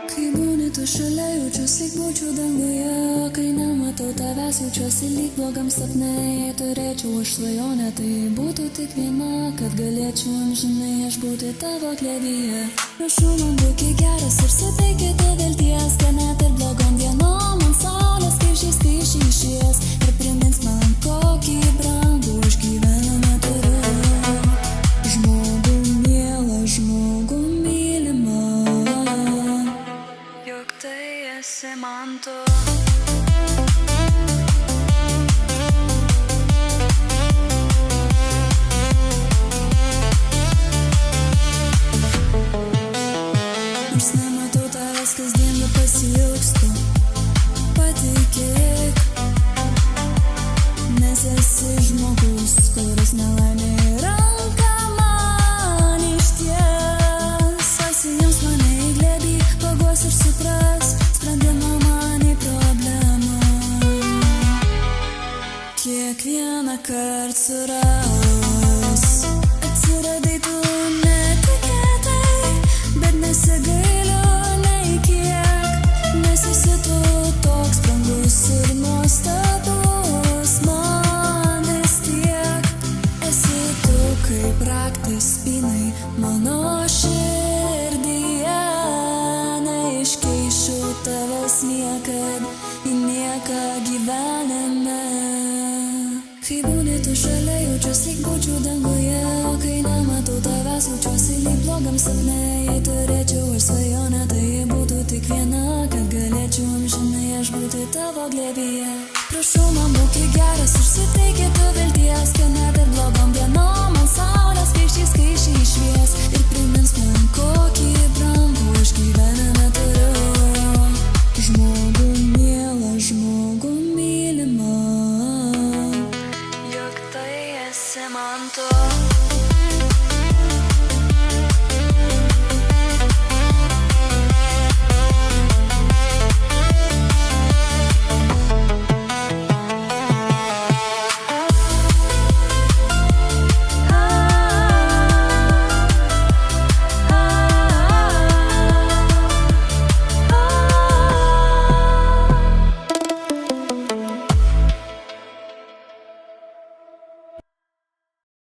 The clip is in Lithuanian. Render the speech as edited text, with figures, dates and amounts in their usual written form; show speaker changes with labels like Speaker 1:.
Speaker 1: Kai būni tu šalia, jaučiuosi lyg būčiau danguje. Kai nematau tavęs, jaučiuosi lyg blogam sapne. Jei turėčiau aš svajonę, tai būtų tik viena, kad galėčiau amžinai aš būti tavo glėbyje. Prašau man būki geras ir suteikite vilties, kad net ir blogom dienom man saulės kai išės ir primins man, kokį brangų aš gyvenime turiu. Žmogų mielą, žmogų mylimą, juk tai esi man tu. Nors nematau tavęs kasdien, bet pasiilgstu. Patikėk, nes esi žmogus, kuris nelaimė ranką man išties. Pasiims mane į glėbį, paguos ir supras sprendimą man į problemą. Kiekvieną kartą suras. Atsiradai tu netikėtai, bet nesigailiu nei kiek, nes esi tu toks brangus ir nuostabus man vis tiek. Esi tu kaip raktas spynai mano širdyje, neiškeičiau tavęs niekad į nieką gyvenime. Kai būni tu šalia, jaučiuosi lyg būčiau danguje. Kai nematau tavęs, jaučiuosi lyg blogam sapne. Jei turėčiau aš svajonę, tai būtų tik viena, kad galėčiau amžinai aš būti tavo glėbyje. Prašau man būki geras ir suteikite vilties, kad net ir blogom dienom man saulės kai išvies ir primins man, kokį brangų aš gyvenime turiu. Žmogų mielą, žmogų mylimą, juk tai esi man tu.